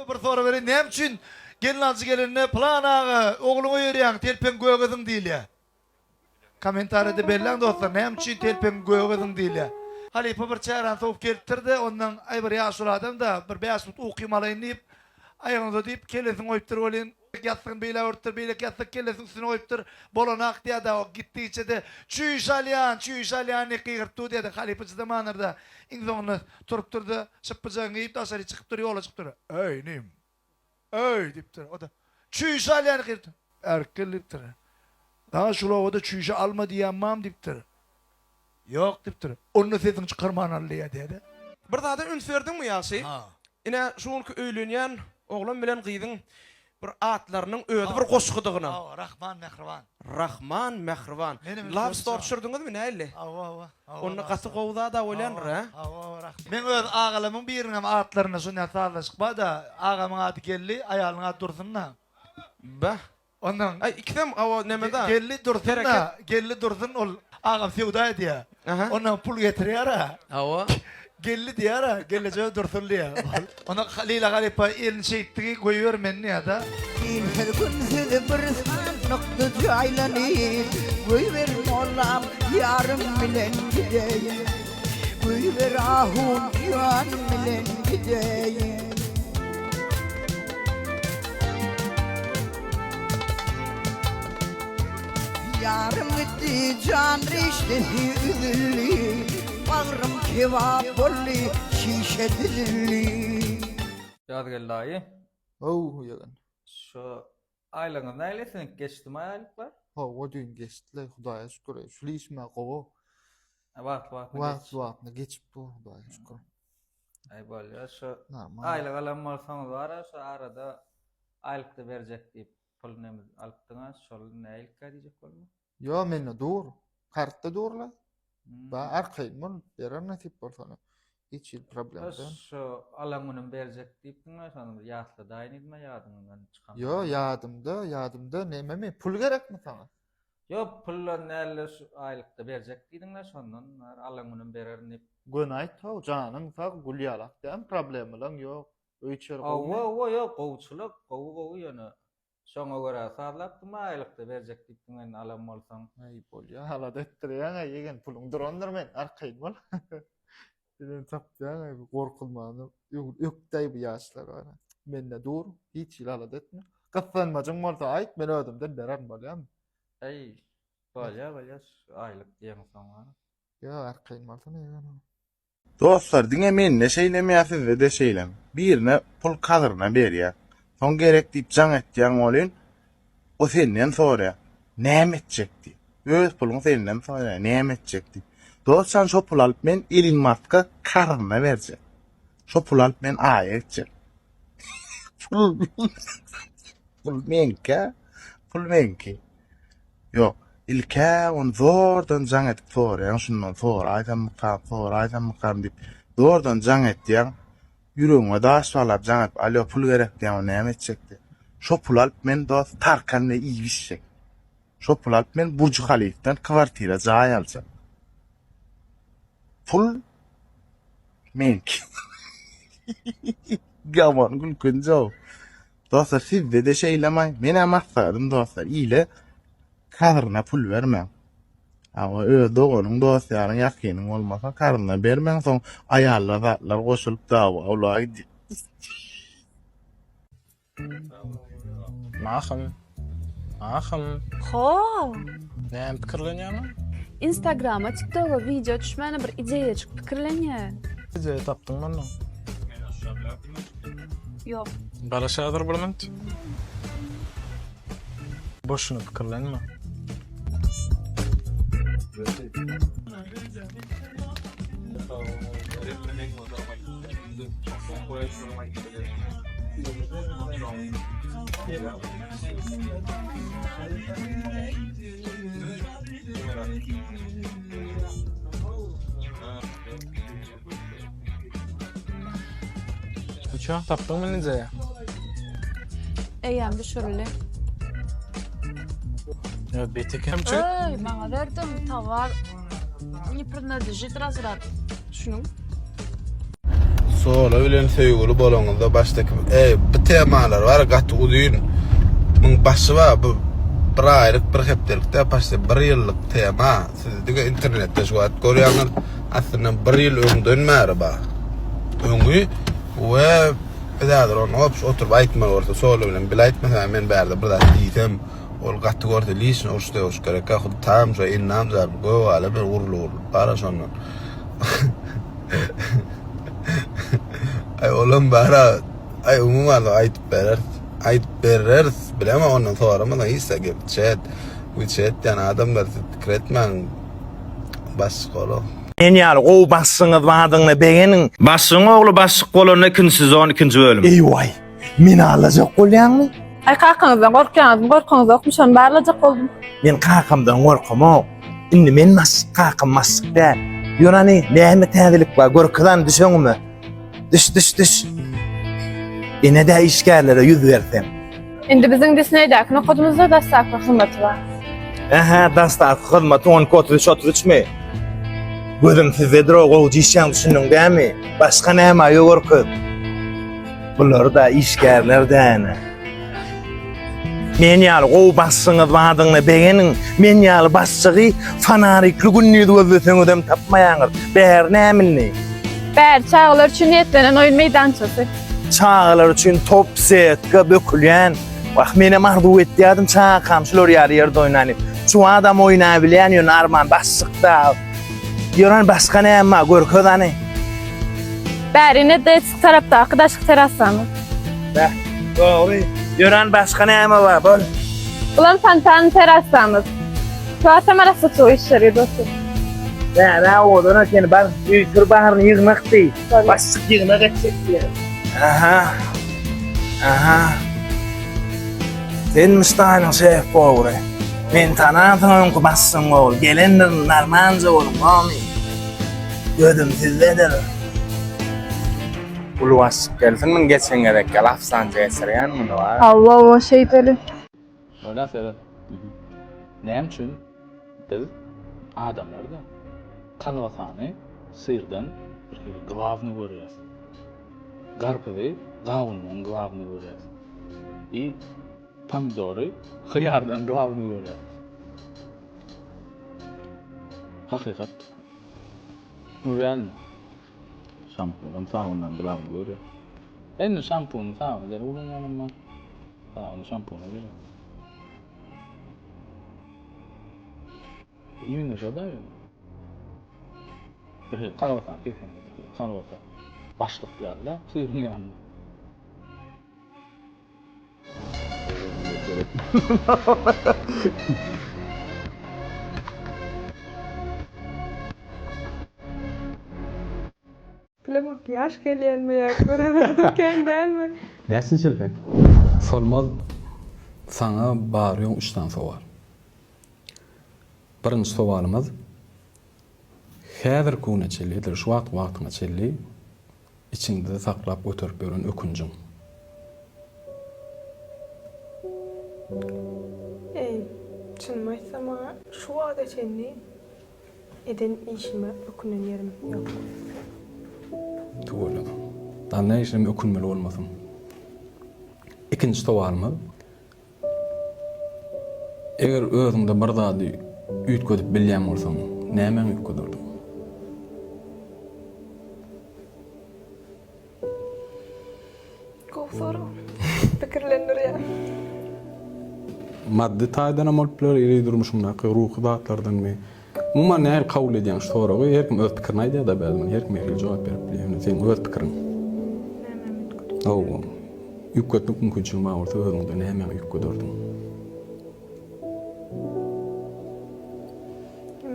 bir soru verin. Nem üçün gelin alıcı gelinine plan ağı oğlunu yürüyen telpen göğüzün değil ya. Komentaride belirlen dostlar. Nem üçün telpen göğüzün değil ya. Halipa bir çayran soğuk geliptirdi. Ondan ay bir yaşlı adam da bir beyaz tut uqimalayın deyip ayağınıza deyip kellesin oyuptur olin. Yatsın beyle örttür, beyle yatsın kellesin üstüne oyuptur. Bolanak diye da o gitti içede. Çüyüş alyan ne kıyırttu diye de halipacı zamanlarda. İnsanlar turup durdu. Şıppıcağın giyip de aşağı çıkıp duruyor, yola çıkıp duruyor. Ey neyim? Ey deyip duruyor. O da çüyüş alyan kıyırttu. Erkel deyip duruyor. Daha şula o da çüyüşü alma diyemem deyip duruyor. Yok deyip duruyor. Onun sesini çıkarman allıya diye de. Bir daha da üns verdin mi yası? Ine şuňky öýlenýän oğlan bilen gyýdyň bir atlarynyň öýdi bir goşgudygyna. Rahman Mehriban. Rahman Mehriban. Love story düşürdüňizmi näli? Onu gaty gowda da bolýandyr ha? Men öz ağalymyň biriniň atlaryna şuňa salaşykba da ağamyň aty gelli, aýalyň aty Dursunna. Bah. Ondan Ay ikidem awa nemede? Gelli Dursun ol ağam sevda ediýär. Ondan pul getirýär. Awa. Gelli diýär, geleceğe Dursun diýär. Ona Halila galipa elini şeýtdigi goýuwer menni ya da. Her gün sizi bir nokta aylanır. Goýber molam yarım bilen gideyim. Goýber ahun yan bilen gideyim. Yarım gitti can rişti üzülli. Bağrım kebap olli şişe dilli. Yad geldi ayı. Yagan. Şu aylığın neylesin geçti mi aylıklar? O düğün geçtiler, Hudaya şükür. Şuli ismi qovu. Vaxt geçip bu, Hudaya şükür. Ay bol ya şu Normal. aylık alan olsanız var ya şu arada aylıkta verecek deyip pulunu alıptınız. Şol neylikka diyecek olma? Yo, meni dur. Kartta durla. Ba arkayım ol, berer nasip bolsana. Hiç problem değil. Şu alanının verecek deyiptiniz. Sonra yaşlı dayan edme yadından çıkan. Yo, yadımda neme pul gerek mi sana? Yo pulla näle şu aylıkta verecek diýdiňler şondan alangyny bererini. Gün ayt taw janyň sag gulyalak dem problem bilen ýok. Öýçer Awa ýok gowçuluk gow ýöne. Şoňa görä sarlapdymy aylıkta verecek diýdiňler alan bolsaň. Ay bolýar hala detdirýän ýegen puluň durandyr men arkaýyn bol. Bilen tapýan gorkulmany öktäý bu ýaşlar bar. Mende dur hiç hala detme. Gassanmagyň bolsa aýt men ödümden berer bolýam. Ay, bolýar aylyk diýen soňa. Ya arkaýyn bolsa näme? Dostlar, diňe men neşeýlemýärsiz we deşeýlem. Birine pul kadryna berýär. Soň gerek diýip jaň etýän bolyn, o senden sorýar. Näme etjekdi? Öz puluň senden sorýar, näme etjekdi? Dostlar, şo pul alyp men Elon Musk'a kadryna berjek. Şo pul alyp men aýa etjek. Pul menke. Yok, ilke on zordan jaň etip sorýan, şundan aýdam diýip zordan jaň etýän, ýüregiňe daş salap jaň etip, "Alo, pul gerek" diýen näme etjekdi? Şo pul alyp men dost Tarkanny iýişjek. Şo pul alyp men Burj Khalifdan kwartira jaý alsam. Pul menki. Gaman gülkünjä. Dostlar, siz de deşeýlemäň. Mene maksadym dostlar, ýyle kadryna pul bermeň. Ama öz dogonuň dostlaryň ýakynyň bolmasa kadryna bermeň, soň aýallar zatlar goşulyp dawa awlagy di. Ahım. Ho, Näme pikirlenýärmi? Instagram'a, TikTok'a video düşmäne bir ideýa çykyp pikirlenýär. Ije tapdyň many. Ýok. Garaşadyr bilement. Boşuna pikirlenme. Uçak tapdyň mı nize? Eýem düşürli. Ya betekemçi. Ey, maňa berdim towar. Не принадлежит разряд. Şunun. Sola bilen söýgüli bolanyňyzda başdaky bu temalar bar gaty uzyn. Muň başy bar bu bir aýryk bir hepdelikde başda 1 ýyllyk tema. Siz dige internetde şu at görýäňiz aslında 1 ýyl öňden bäri bar. Öňü we edader onu oturup aýtmak orta sola bilen bil aýtmasa men bärde bir zat diýsem ol gaty gördi liýsin urşda uş gerek hud tam şo innam zar go ala bir urlur para şondan. Ay oğlum bara ay umuman ayıp berer bileme ondan sonra mı neyse chat yani adamlar kretmen bas kolu. En ýaly gow bassyňyz wadyňy begenin başsyň ogly başsyk bolany ikinji zon ikinji bölüm. Eýway. Men alajak bolýarmy? Ay kakanyzdan gorkanýyz okmuşan barlajak boldum. Men kakamdan gorkamok. Indi men kakam masykda. Ýörani näme täzelik bar gorkadan düşeňmi? Düş. Ine-de işgärlere ýüz bersem. Indi biziň disneýdäki nokodumyzda dastlapky hyzmaty bar. Aha, dastlapky hyzmaty 10-33mi? Gözüm sizde drogo jişan düşündüň dämi? Başga näme ýokurky? Bular da işgärlerden. Men ýaly gow bassyňyz wadyňy begenin, men ýaly başçygy fanarikli günni gözleseň ödem tapmaýaňyz. Bäher näminni? Bär çağlar üçin ýetlenen oýun meýdançasy. Çağlar üçin top setge bökülýän. Wah mene mardu etdiýdim çağa kamşylar ýaly ýerde oýnanyp. Şu adam oýnay bilýän ýön arman başsykda. Ýören başga näme görkezany? Bärine de tarapda arkadaşlyk terasany. Bäh, dogry. Ýören başga näme bar bol? Ulan fantan terasany. Tuata marasy çoğu işleri dostum. Bäh, odana ken bar ýygyr baharyny ýygmakdy. Başsyk ýygmak etsekdi. Aha. Sen mustahanyň şef bogry. Men tanadym ki bassyň ol. Gelendir narmanja bolum, mami. Gözüm sizdedir. Ulwas gelsin men geçen gerek gel afsanca esirýän muny bar. Allah o şeyteli. Öyle söyle. Näme üçin biz adamlarda kanwasany syrdan bir glavny görýäs. Garpy gawunyň glavny görýäs. Pomidory hıyardan glavny görýäs. Hakykat. Real. Şampuan sağından glavny görýäs. Ende şampuan sağdan ulanyňmy? Sağdan şampuan görýäs. Yine şodayım. Kanwasany kesin. Kanwasany. Başlyk ýerler, syryn ýandy. Bilemok yaş gelýänmi ýa görýän kendämi? Näsin çelpek? Solmaz sana barýan 3 tane sowal. Birinji sowalymyz häzir köneçeli, şu wagtyna çelli içinde saklap götürüp beren ökünjüň. Çynmy aýtsam, şu wagta çenli eden işime ökünen ýerim ýok. Doğru. Dan ne işim ökünmeli olmasın. İkinci sowalymy. Eger özüňde bir zady üýtgedip bilýän bolsaň, näme üýtgedirdin? Gowsara. Pikirlendirýär. Maddi taýdan amolplar ýeri durmuşymda, ruhy zatlardan mi? Umuman näme kabul edýän soragy her kim öz pikirini aýdýar da bäzmen her kim her jogap berip bilýär. Sen öz pikiriň. Näme üýtgedip mümkinçiligim bar bolsa özüňde näme üýtgedirdin?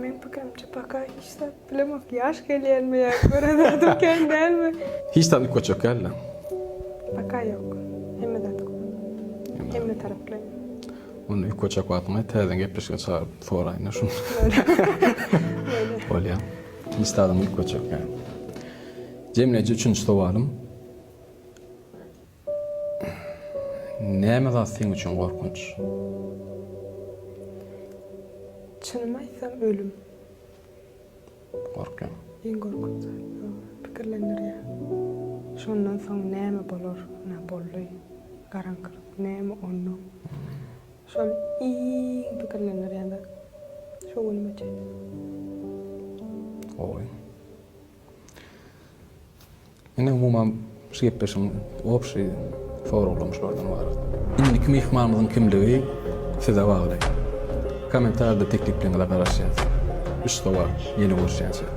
Men pikirimçe paka hiç de bilemok yaş gelýänmi ýa görýän kendämi? Hiç de üýtgedip geldi. Paka ýok. Hemme de hemme taraply. Onu üýtgedip wagtyna täzen gepleşige çağıryp soraýyn şunu. Bolýar. Hiç de adam üýtgedip geldi. Jemleji üçünji sowalym. Näme zat seň üçin gorkunç? Çynmy aýtsam ölüm. Gorkan. En gorkunç. Pikirlendirýär. Şondan soň näme bolar? Nä boldy? Garanqylyk näme onu? Şol iň pikirlenler ýa-da. Şo bolmaçy. Oy. Ene umumam şeýpeşim opşy foraglamışlardan var. Indiki mihmanymyzyň kimligi size bagly. Komentarda tekliplerini garaşýar. Üç var, yeni görüşýär.